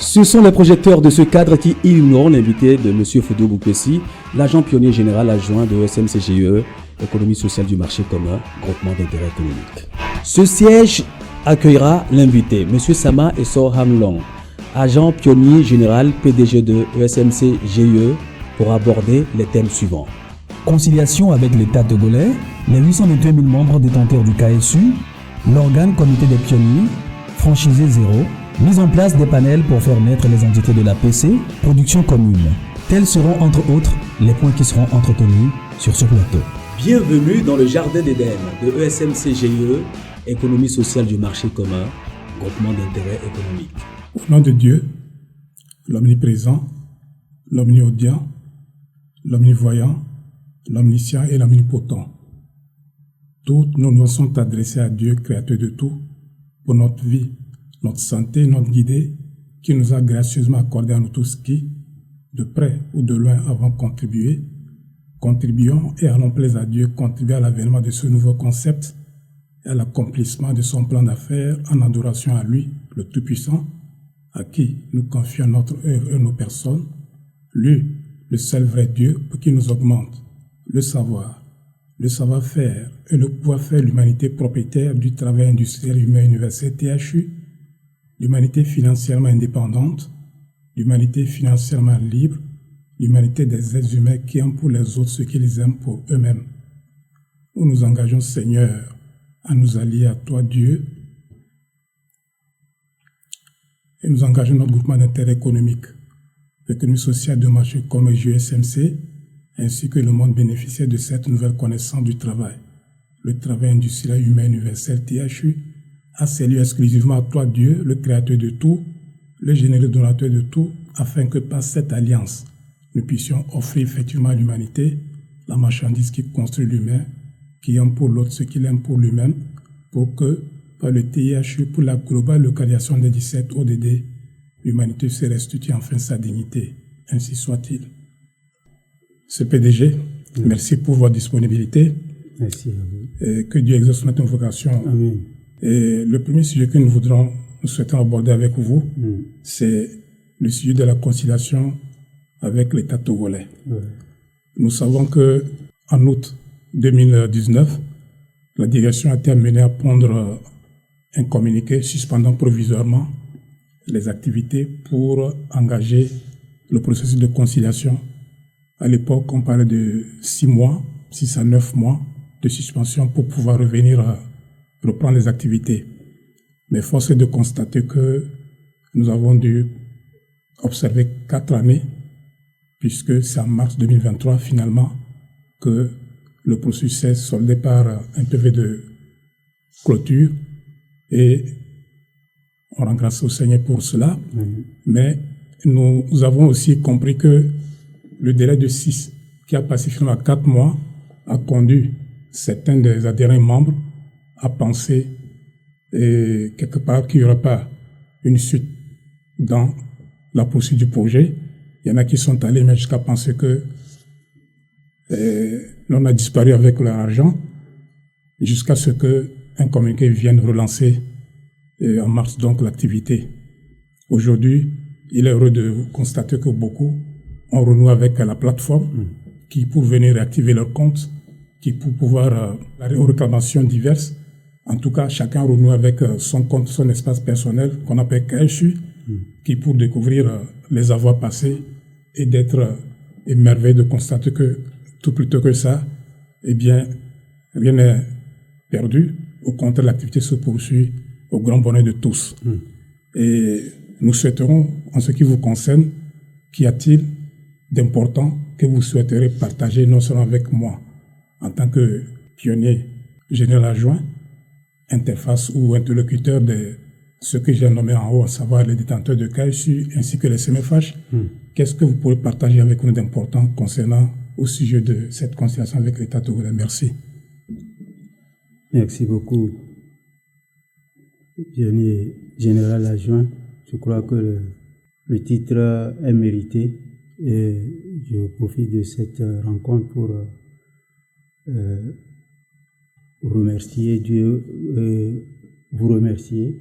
Ce sont les projecteurs de ce cadre qui illumineront l'invité de M. Fodo Boukessi, l'agent pionnier général adjoint de ESMCGE, Économie sociale du marché commun, groupement d'intérêt économique. Ce siège accueillera l'invité, M. Sama Essor Hamlong, agent pionnier général PDG de ESMCGE, pour aborder les thèmes suivants. Conciliation avec l'État togolais, les 821 000 membres détenteurs du KSU, l'organe comité des pionniers, franchisé zéro, mise en place des panels pour faire naître les entités de la PC, production commune. Tels seront entre autres les points qui seront entretenus sur ce plateau. Bienvenue dans le jardin d'Éden de ESMCGE, Économie sociale du marché commun, groupement d'intérêt économique. Au nom de Dieu, l'omniprésent, l'omniaudient, l'omnivoyant, l'omniscient et l'omnipotent. Toutes nos voix sont adressées à Dieu, créateur de tout, pour notre vie, notre santé, notre guidée, qui nous a gracieusement accordé à nous tous qui, de près ou de loin, avons contribué. Contribuons et allons plaise à Dieu, contribuer à l'avènement de ce nouveau concept et à l'accomplissement de son plan d'affaires en adoration à lui, le Tout-Puissant, à qui nous confions notre œuvre et nos personnes, lui, le seul vrai Dieu, pour qui nous augmente le savoir-faire et le pouvoir faire l'humanité propriétaire du travail industriel humain universel THU, l'humanité financièrement indépendante, l'humanité financièrement libre, l'humanité des êtres humains qui aiment pour les autres ce qu'ils aiment pour eux-mêmes. Nous nous engageons, Seigneur, à nous allier à toi, Dieu, et nous engageons notre groupement d'intérêt économique, l'économie sociale de marché comme ESMC, ainsi que le monde bénéficiaire de cette nouvelle connaissance du travail. Le travail industriel humain universel THU a salué exclusivement à toi, Dieu, le créateur de tout, le généreux donateur de tout, afin que par cette alliance, nous puissions offrir effectivement à l'humanité la marchandise qui construit l'humain, qui aime pour l'autre ce qu'il aime pour lui-même, pour que, par le THU, pour la globale localisation des 17 ODD, l'humanité se restitue enfin sa dignité. Ainsi soit-il. Ce PDG, merci pour votre disponibilité. Merci à vous. Et que Dieu exauce notre invocation. Amen. Et le premier sujet que nous souhaitons aborder avec vous, c'est le sujet de la conciliation avec l'État togolais. Nous savons que en août 2019, la direction a été amenée à prendre un communiqué suspendant provisoirement les activités pour engager le processus de conciliation. À l'époque, on parlait de 6 à 9 mois de suspension pour pouvoir reprendre les activités. Mais force est de constater que nous avons dû observer 4 années, puisque c'est en mars 2023 finalement que le processus s'est soldé par un PV de clôture et on rend grâce au Seigneur pour cela. Mais nous avons aussi compris que le délai de 6, qui a passé finalement 4 mois, a conduit certains des adhérents membres à penser quelque part qu'il n'y aura pas une suite dans la poursuite du projet. Il y en a qui sont allés même jusqu'à penser que l'on a disparu avec l'argent jusqu'à ce qu'un communiqué vienne relancer en mars donc l'activité. Aujourd'hui, il est heureux de constater que beaucoup ont renoué avec la plateforme qui pour venir réactiver leur compte, qui pour pouvoir aux réclamations diverses. En tout cas, chacun renoue avec son compte, son espace personnel qu'on appelle KSU, qui pour découvrir les avoirs passés et d'être émerveillé de constater que tout plutôt que ça, eh bien, rien n'est perdu. Au contraire, l'activité se poursuit au grand bonheur de tous. Et nous souhaiterons, en ce qui vous concerne, qu'y a-t-il d'important que vous souhaiterez partager non seulement avec moi, en tant que pionnier général adjoint, interface ou interlocuteur de ce que j'ai nommé en haut, à savoir les détenteurs de KSU ainsi que les CMFH. Qu'est-ce que vous pourrez partager avec nous d'important concernant au sujet de cette conciliation avec l'État togolais? Merci. Merci beaucoup, pionnier général adjoint. Je crois que le titre est mérité et je profite de cette rencontre pour remercier Dieu et vous remercier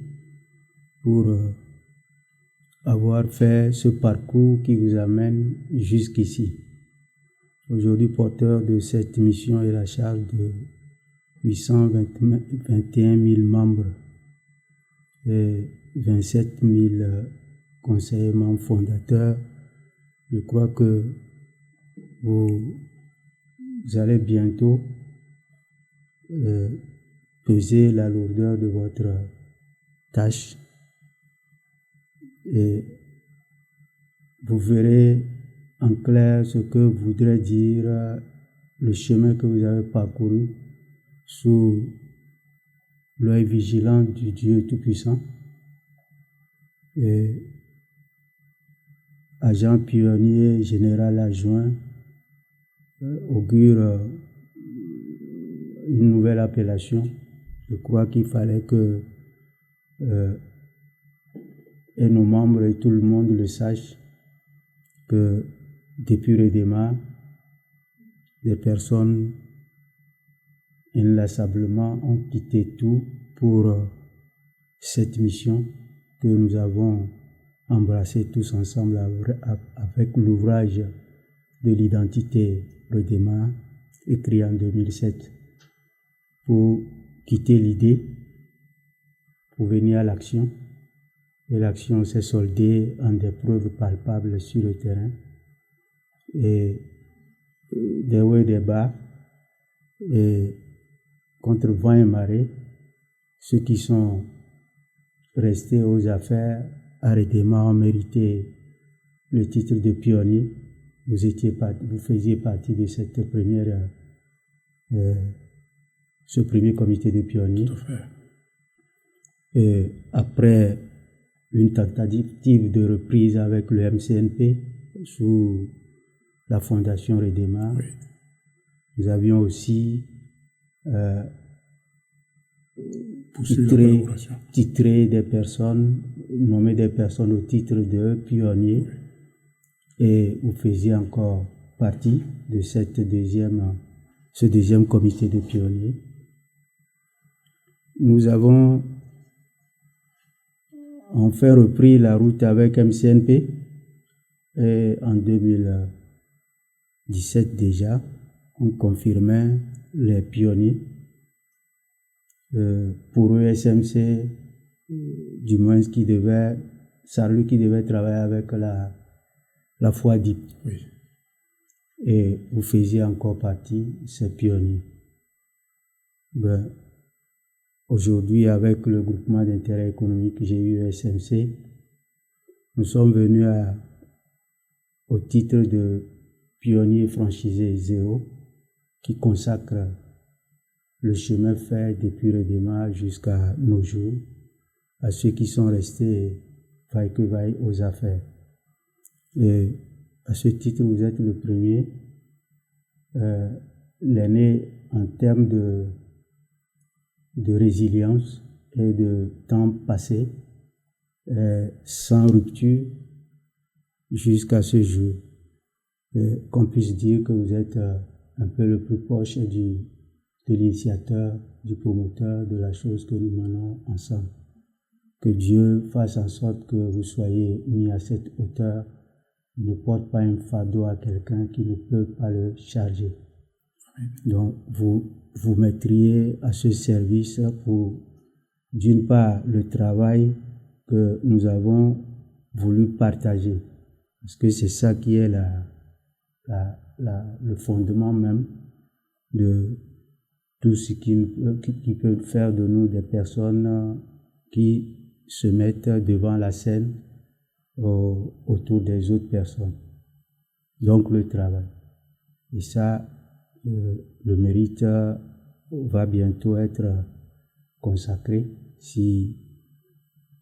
pour avoir fait ce parcours qui vous amène jusqu'ici. Aujourd'hui, porteur de cette mission est la charge de 821 000 membres et 27 000 conseillers membres fondateurs. Je crois que vous allez bientôt peser la lourdeur de votre tâche et vous verrez en clair ce que voudrait dire le chemin que vous avez parcouru sous l'œil vigilant du Dieu Tout-Puissant. Et agent pionnier général adjoint augure une nouvelle appellation. Je crois qu'il fallait que et nos membres et tout le monde le sache que depuis le démarrage, des personnes inlassablement ont quitté tout pour cette mission que nous avons embrassée tous ensemble avec l'ouvrage de l'identité Redémarre, écrit en 2007, pour quitter l'idée, pour venir à l'action. Et l'action s'est soldée en des preuves palpables sur le terrain. Et des hauts et des bas, et contre vent et marée, ceux qui sont restés aux affaires à Redémarre ont mérité le titre de pionnier. Vous faisiez partie de cette première, ce premier comité de pionniers. Tout à fait. Et après une tentative de reprise avec le MCNP sous la fondation Redémarre, Oui. nous avions aussi Poursuivre la collaboration. titré des personnes, nommé des personnes au titre de pionniers, Oui. et vous faisiez encore partie de ce deuxième comité de pionniers. Nous avons enfin repris la route avec MCNP et en 2017 déjà, on confirmait les pionniers. Pour eux, SMC, du moins Sarlou qui devait travailler avec la foi DIP. Oui. Et vous faisiez encore partie de ces pionniers. Aujourd'hui, avec le groupement d'intérêt économique GUSMC, nous sommes venus au titre de pionnier franchisé zéro qui consacre le chemin fait depuis le démarrage jusqu'à nos jours à ceux qui sont restés vaille que vaille aux affaires. Et à ce titre, vous êtes le premier, l'aîné en termes de résilience et de temps passé, sans rupture jusqu'à ce jour. Et qu'on puisse dire que vous êtes un peu le plus proche de l'initiateur, du promoteur de la chose que nous menons ensemble. Que Dieu fasse en sorte que vous soyez mis à cette hauteur. Ne porte pas un fardeau à quelqu'un qui ne peut pas le charger. Donc, vous mettriez à ce service pour, d'une part, le travail que nous avons voulu partager. Parce que c'est ça qui est le fondement même de tout ce qui peut faire de nous des personnes qui se mettent devant la scène autour des autres personnes. Donc le travail. Et ça, le mérite va bientôt être consacré si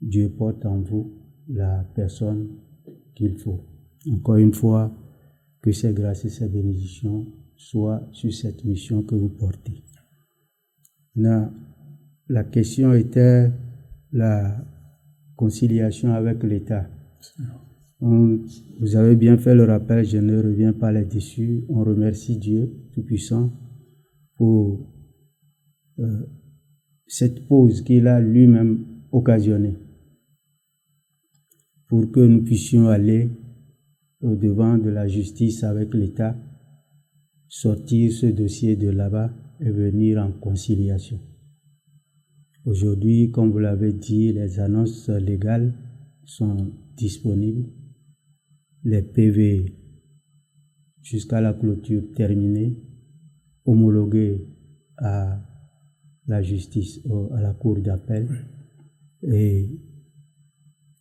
Dieu porte en vous la personne qu'il faut. Encore une fois, que ces grâces et ces bénédictions soient sur cette mission que vous portez. Là, la question était la conciliation avec l'État. Vous avez bien fait le rappel, je ne reviens pas là-dessus. On remercie Dieu Tout-Puissant pour cette pause qu'il a lui-même occasionnée. pour que nous puissions aller au devant de la justice avec l'État, sortir ce dossier de là-bas et venir en conciliation. Aujourd'hui, comme vous l'avez dit, les annonces légales sont disponibles, les PV jusqu'à la clôture terminée, homologués à la justice, à la cour d'appel, et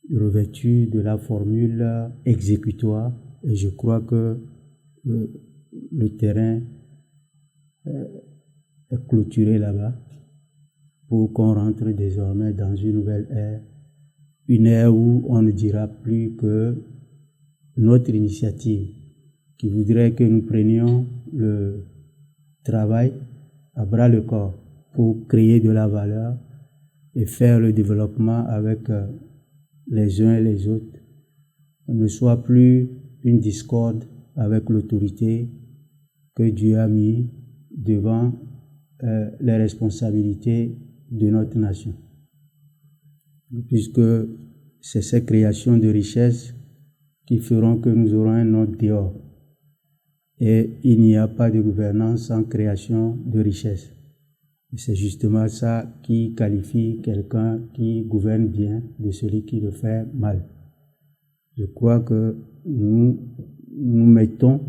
revêtus de la formule exécutoire. Et je crois que le terrain est clôturé là-bas pour qu'on rentre désormais dans une nouvelle ère, une ère où on ne dira plus que notre initiative qui voudrait que nous prenions le travail à bras le corps pour créer de la valeur et faire le développement avec les uns et les autres, ne soit plus une discorde avec l'autorité que Dieu a mis devant les responsabilités de notre nation. Puisque c'est ces créations de richesses qui feront que nous aurons un autre dehors. Et il n'y a pas de gouvernance sans création de richesses. Et c'est justement ça qui qualifie quelqu'un qui gouverne bien de celui qui le fait mal. Je crois que nous mettons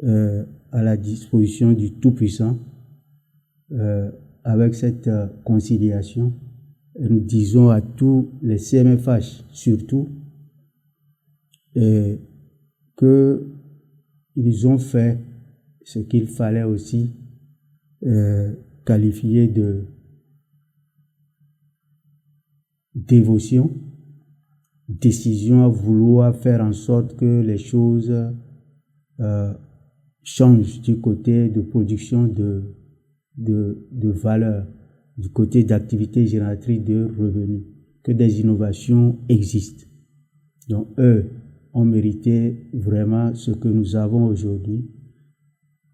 à la disposition du Tout-Puissant avec cette conciliation. Et nous disons à tous les CMFH, surtout, que ils ont fait ce qu'il fallait aussi qualifier de dévotion, décision à vouloir faire en sorte que les choses changent du côté de production de valeur, du côté d'activité génératrice de revenus, que des innovations existent. Donc eux ont mérité vraiment ce que nous avons aujourd'hui.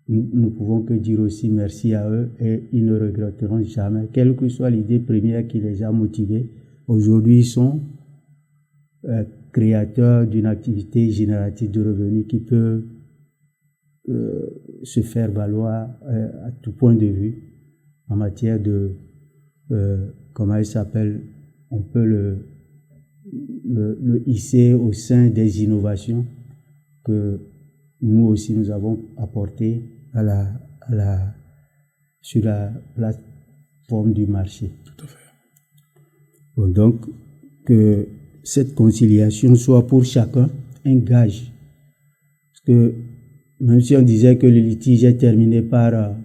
Nous ne pouvons que dire aussi merci à eux et ils ne regretteront jamais, quelle que soit l'idée première qui les a motivés. Aujourd'hui, ils sont créateurs d'une activité génératrice de revenus qui peut se faire valoir à tout point de vue en matière de, comment il s'appelle, on peut le hisser au sein des innovations que nous aussi nous avons apportées sur la plateforme du marché. Tout à fait. Bon, donc, que cette conciliation soit pour chacun un gage. Parce que même si on disait que le litige est terminé par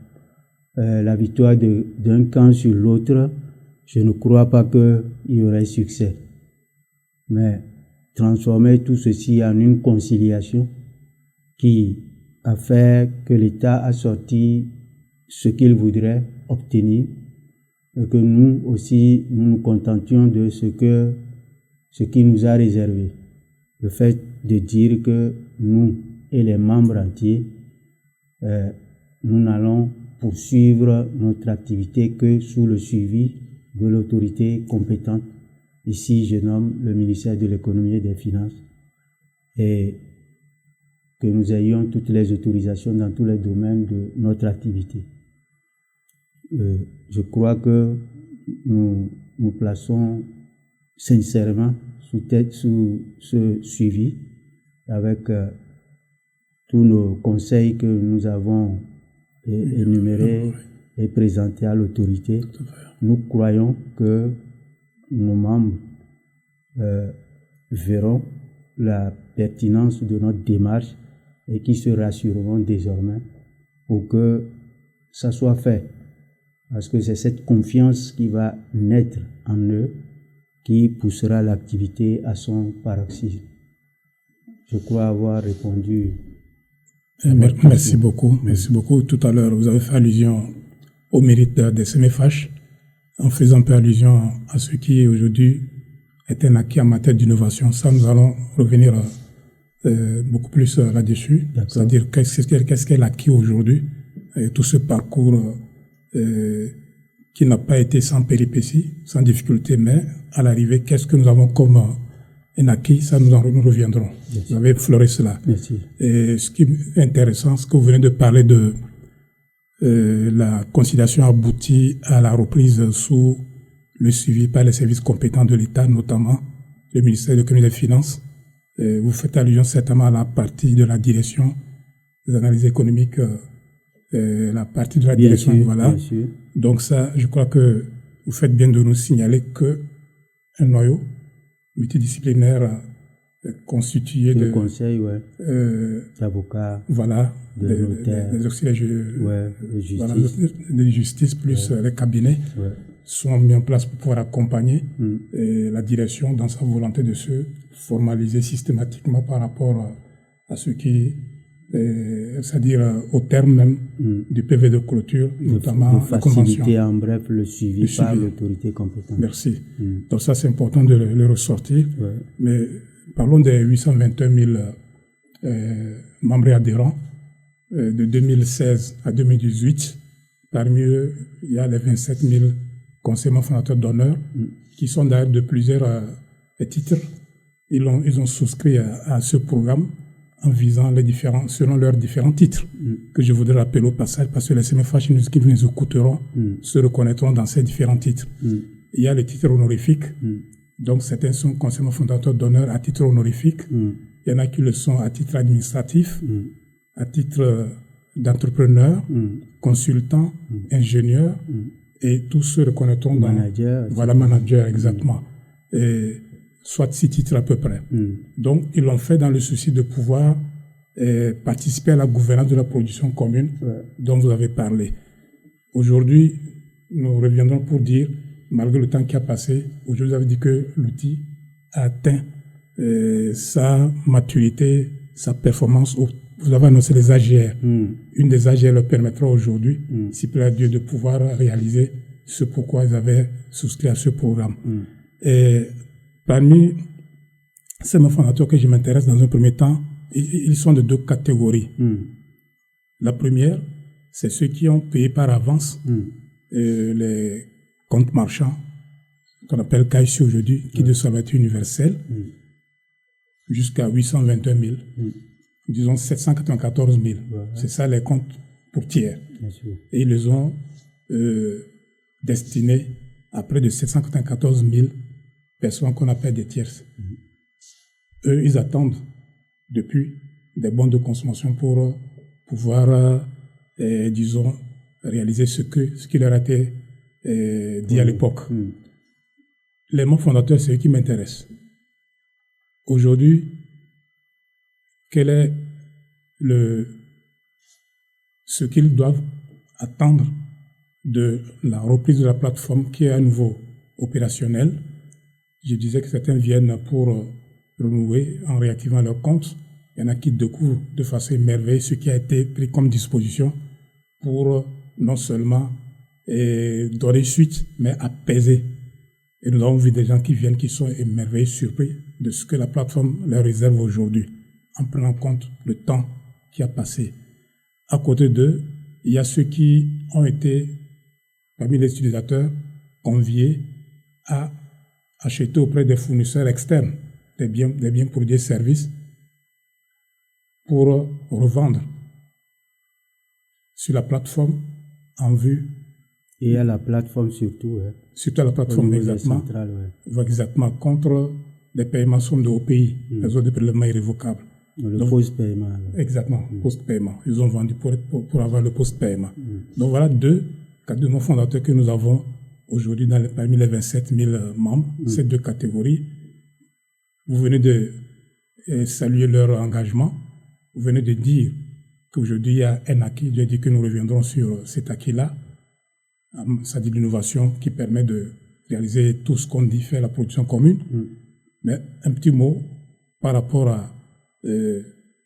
la victoire d'un camp sur l'autre, je ne crois pas qu'il y aurait succès. Mais transformer tout ceci en une conciliation qui a fait que l'État a sorti ce qu'il voudrait obtenir et que nous aussi nous nous contentions de ce qui nous a réservé. Le fait de dire que nous et les membres entiers, nous n'allons poursuivre notre activité que sous le suivi de l'autorité compétente. Ici, je nomme le ministère de l'Économie et des Finances, et que nous ayons toutes les autorisations dans tous les domaines de notre activité. Je crois que nous nous plaçons sincèrement sous ce suivi avec tous nos conseils que nous avons énumérés et présentés à l'autorité. Nous croyons que nos membres verront la pertinence de notre démarche et qui se rassureront désormais pour que ça soit fait. Parce que c'est cette confiance qui va naître en eux qui poussera l'activité à son paroxysme. Je crois avoir répondu. Merci beaucoup. Merci beaucoup. Tout à l'heure, vous avez fait allusion au mérite des CMFH en faisant un peu allusion à ce qui aujourd'hui est un acquis en matière d'innovation. Ça, nous allons revenir beaucoup plus là-dessus. C'est-à-dire qu'est-ce qu'est l'acquis aujourd'hui, tout ce parcours qui n'a pas été sans péripéties, sans difficulté, mais à l'arrivée, qu'est-ce que nous avons comme Enaki, ça nous reviendrons. Merci. Vous avez effleuré cela. Merci. Et ce qui est intéressant, c'est que vous venez de parler de la conciliation aboutie à la reprise sous le suivi par les services compétents de l'État, notamment le ministère de l'économie et des finances. Vous faites allusion certainement à la partie de la direction des analyses économiques, la partie de la Bien direction, sûr, voilà. bien sûr. Donc ça, je crois que vous faites bien de nous signaler que un noyau multidisciplinaire constitué Le de conseil, ouais. D'avocats, voilà, de notaires, des auxiliaires ouais, de justice. voilà, de justice plus les cabinets Ouais. sont mis en place pour pouvoir accompagner la direction dans sa volonté de se formaliser systématiquement par rapport à ce qui, c'est-à-dire au terme même du PV de clôture, notamment de la convention. faciliter en bref le suivi par suivi. l'autorité compétente. Merci. Donc ça, c'est important de le ressortir. Ouais. Mais parlons des 821 000 membres et adhérents de 2016 à 2018. Parmi eux, il y a les 27 000 conseillers fondateurs d'honneur qui sont d'ailleurs de plusieurs titres. Ils ont souscrit à ce programme en visant selon leurs différents titres que je voudrais rappeler au passage parce que les CMFH qui nous écouteront se reconnaîtront dans ces différents titres. Il y a les titres honorifiques. Donc certains sont conseillers fondateurs d'honneur à titre honorifique. Il y en a qui le sont à titre administratif, à titre d'entrepreneur, consultant, ingénieur, et tous se reconnaîtront dans... Manager. Voilà, manager, exactement. Et soit 6 titres à peu près. Donc, ils l'ont fait dans le souci de pouvoir participer à la gouvernance de la production commune dont vous avez parlé. Aujourd'hui, nous reviendrons pour dire, malgré le temps qui a passé, aujourd'hui, vous avez dit que l'outil a atteint sa maturité, sa performance. Vous avez annoncé les AGR. Une des AGR leur permettra aujourd'hui, s'il plaît à Dieu, de pouvoir réaliser ce pourquoi ils avaient souscrit à ce programme. Et parmi ces fondateurs que je m'intéresse dans un premier temps, ils sont de 2 catégories. La première, c'est ceux qui ont payé par avance les comptes marchands, qu'on appelle KIC aujourd'hui, qui de solvabilité universelle, jusqu'à 821 000. Disons 794 000. C'est ça les comptes pour tiers. Et ils les ont destinés à près de 794 000 personnes qu'on appelle des tierces. Eux, ils attendent depuis des bons de consommation pour pouvoir, disons, réaliser ce qui leur a été dit à l'époque. Les membres fondateurs, c'est eux qui m'intéressent. Aujourd'hui, quel est ce qu'ils doivent attendre de la reprise de la plateforme qui est à nouveau opérationnelle? Je disais que certains viennent pour renouer en réactivant leur compte. Il y en a qui découvrent de façon émerveillée ce qui a été pris comme disposition pour non seulement donner suite, mais apaiser. Et nous avons vu des gens qui viennent, qui sont émerveillés, surpris de ce que la plateforme leur réserve aujourd'hui, en prenant compte le temps qui a passé. À côté d'eux, il y a ceux qui ont été, parmi les utilisateurs, conviés à acheter auprès des fournisseurs externes des biens produits et services pour revendre sur la plateforme en vue. Et à la plateforme surtout. Surtout à la plateforme, exactement. Exactement, contre les paiements sommes de OPI, les ordres de prélèvement irrévocables. Le post-paiement. Exactement, post-paiement. Ils ont vendu pour avoir le post-paiement. Donc voilà 2 catégories fondateurs que nous avons aujourd'hui parmi les 27 000 membres, ces 2 catégories. Vous venez de saluer leur engagement. Vous venez de dire qu'aujourd'hui il y a un acquis. J'ai dit que nous reviendrons sur cet acquis-là. Ça dit l'innovation qui permet de réaliser tout ce qu'on dit faire la production commune. Mais un petit mot par rapport à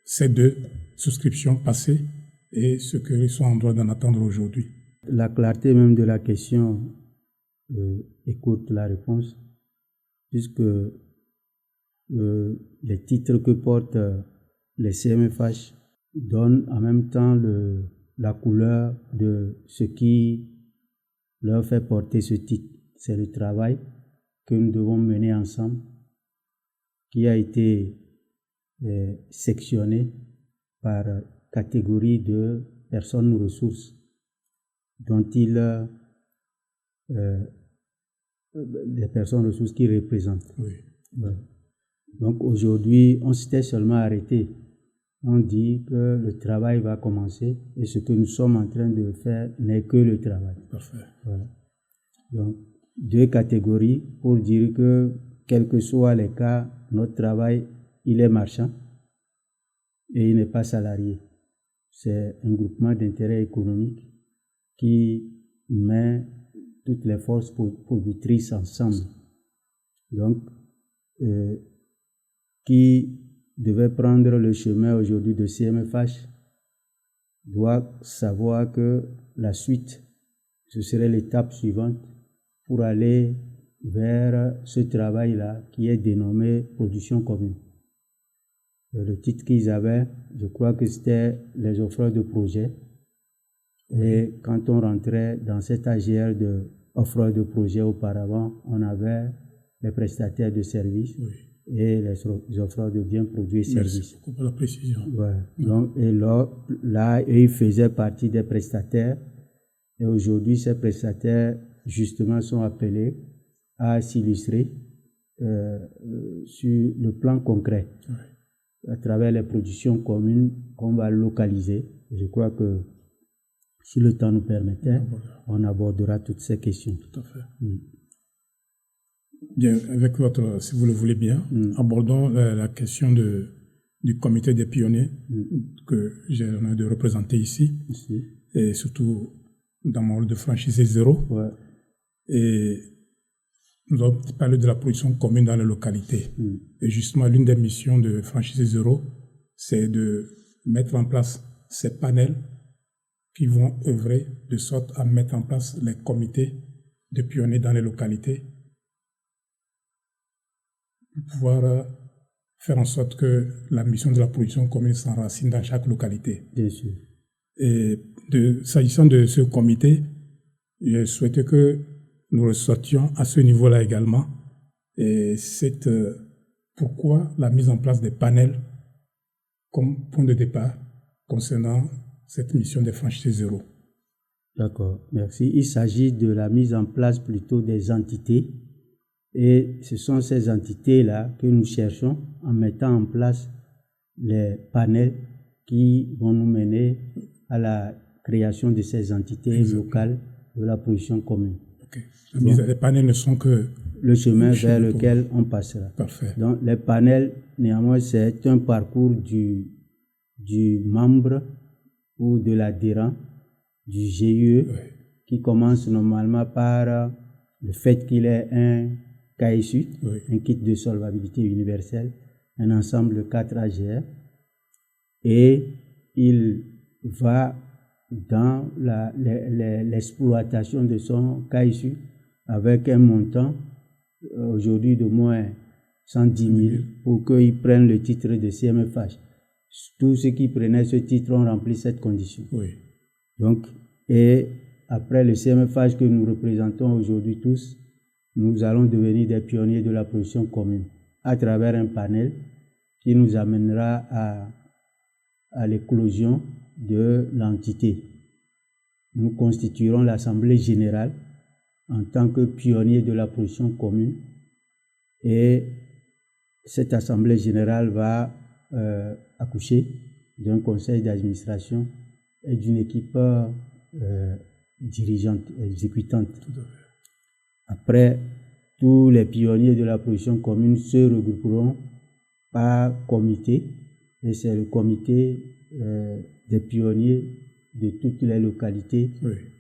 ces 2 souscriptions passées et ce qu'ils sont en droit d'en attendre aujourd'hui. La clarté même de la question écoute la réponse, puisque les titres que portent les CMFH donnent en même temps la couleur de ce qui leur fait porter ce titre. C'est le travail que nous devons mener ensemble qui a été sectionné par catégorie de personnes ressources dont des personnes ressources qui représentent. Oui. Ouais. Donc aujourd'hui, on s'était seulement arrêté. On dit que le travail va commencer et ce que nous sommes en train de faire n'est que le travail. Parfait. Voilà. Donc, 2 catégories pour dire que, quels que soient les cas, notre travail, il est marchand et il n'est pas salarié. C'est un groupement d'intérêt économique qui met toutes les forces productrices ensemble. Donc, qui devait prendre le chemin aujourd'hui de CMFH doit savoir que la suite, ce serait l'étape suivante pour aller vers ce travail-là qui est dénommé production commune. Et le titre qu'ils avaient, je crois que c'était les offreurs de projets. Et quand on rentrait dans cet AGR de offreurs de projets auparavant, on avait les prestataires de services et les offreurs de biens, produits et services. Merci beaucoup pour la précision. Ouais. Donc, et là, ils faisaient partie des prestataires. Et aujourd'hui, ces prestataires, justement, sont appelés à s'illustrer sur le plan concret, à travers les productions communes qu'on va localiser. Je crois que si le temps nous permettait, on abordera toutes ces questions. Tout à fait. Bien, avec votre, si vous le voulez bien, abordons la question du comité des pionniers que j'ai l'honneur de représenter ici, et surtout dans mon rôle de franchisé zéro. Ouais. Et nous avons parlé de la production commune dans les localités. Et justement, l'une des missions de franchisé zéro, c'est de mettre en place ces panels qui vont œuvrer de sorte à mettre en place les comités de pionniers dans les localités pour pouvoir faire en sorte que la mission de la production commune s'enracine dans chaque localité. Bien sûr. Et s'agissant de ce comité, je souhaitais que nous ressortions à ce niveau-là également. Et c'est pourquoi la mise en place des panels comme point de départ concernant cette mission des franchisés zéro. D'accord, merci. Il s'agit de la mise en place plutôt des entités. Et ce sont ces entités-là que nous cherchons en mettant en place les panels qui vont nous mener à la création de ces entités locales de la production commune. Okay. Les panels ne sont que le chemin vers lequel on passera. Parfait. Donc les panels, néanmoins, c'est un parcours du membre ou de l'adhérent du GIE qui commence normalement par le fait qu'il ait un KSU, un kit de solvabilité universelle, un ensemble de 4 AGR, et il va dans l'exploitation de son KSU avec un montant aujourd'hui de moins 110 000 pour qu'ils prennent le titre de CMFH. Tous ceux qui prenaient ce titre ont rempli cette condition. Oui. Donc, et après le CMFH que nous représentons aujourd'hui tous, nous allons devenir des pionniers de la production commune à travers un panel qui nous amènera à l'éclosion de l'entité. Nous constituerons l'Assemblée générale en tant que pionniers de la production commune et cette Assemblée générale va accoucher d'un conseil d'administration et d'une équipe dirigeante, exécutante. Après, tous les pionniers de la production commune se regrouperont par comité, et c'est le comité des pionniers de toutes les localités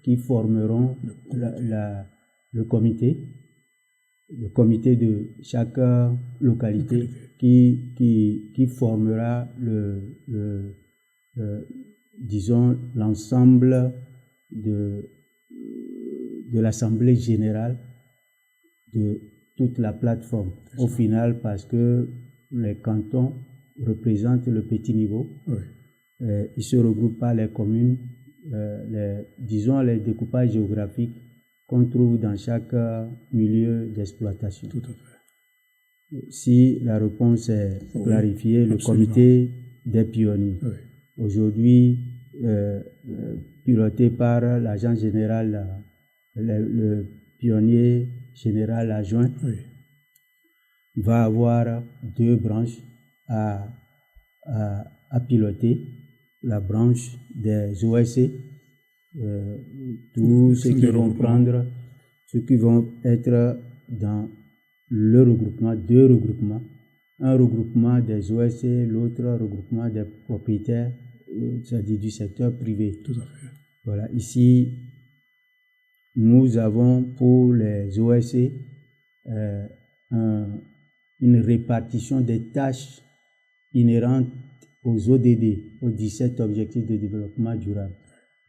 qui formeront le comité de chaque localité qui formera disons l'ensemble de l'Assemblée générale de toute la plateforme. Au final, parce que les cantons représentent le petit niveau, ils se regroupent par les communes, disons les découpages géographiques qu'on trouve dans chaque milieu d'exploitation. Tout à fait. Si la réponse est clarifiée, le comité des pionniers, aujourd'hui piloté par l'agent général, le pionnier général adjoint, va avoir 2 branches à piloter. La branche des OSC, tous ceux qui vont prendre, ceux qui vont être dans le regroupement, 2 regroupements, un regroupement des OSC, l'autre regroupement des propriétaires, c'est-à-dire du secteur privé. Tout à fait. Voilà, ici, nous avons pour les OSC une répartition des tâches inhérentes aux ODD, aux 17 objectifs de développement durable.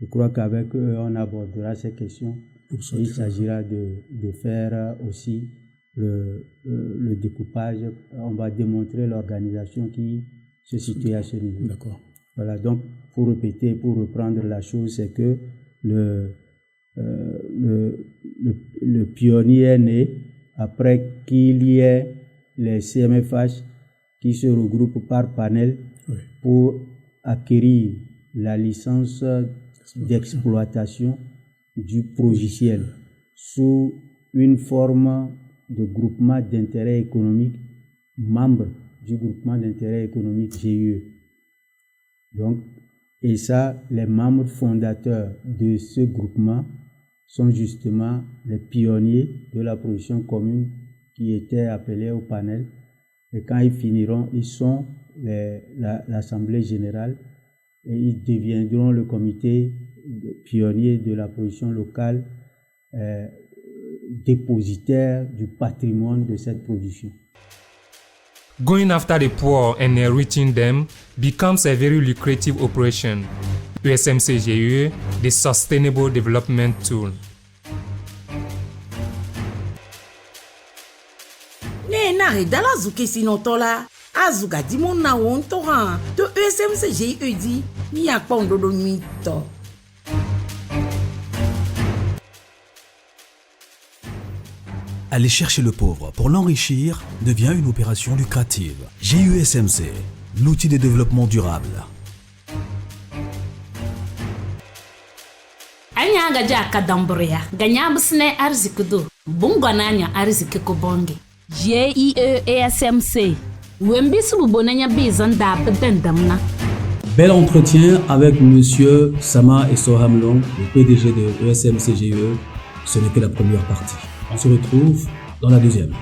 Je crois qu'avec eux, on abordera ces questions. Il s'agira de faire aussi le découpage. On va démontrer l'organisation qui se situe à ce niveau. D'accord. Voilà, donc pour répéter, pour reprendre la chose, c'est que le pionnier est né après qu'il y ait les CMFH qui se regroupent par panel pour acquérir la licence d'exploitation du progiciel sous une forme de groupement d'intérêt économique, membre du groupement d'intérêt économique GIE. Donc, et ça, les membres fondateurs de ce groupement sont justement les pionniers de la production commune qui étaient appelés au panel. Et quand ils finiront, ils sont l'Assemblée générale et ils deviendront le comité pionnier de la production locale, dépositaire du patrimoine de cette production. Going after the poor and enriching them becomes a very lucrative operation. USMCGE, the Sustainable Development Tool. Nare dala zuke sinotola azuga dimona wontora de USMCGE di mi akpondo do mito. Aller chercher le pauvre pour l'enrichir devient une opération lucrative. GUSMC, l'outil de développement durable. Anya gaja kadambrea, ganyabsne arzikudo, bungonanya arzikiko bonge. GIESMC, wembisu bonanya bizanda bedendamna. Bel entretien avec Monsieur Sama et Soham Long, le PDG de ESMCGE. Ce n'est que la première partie. On se retrouve dans la deuxième.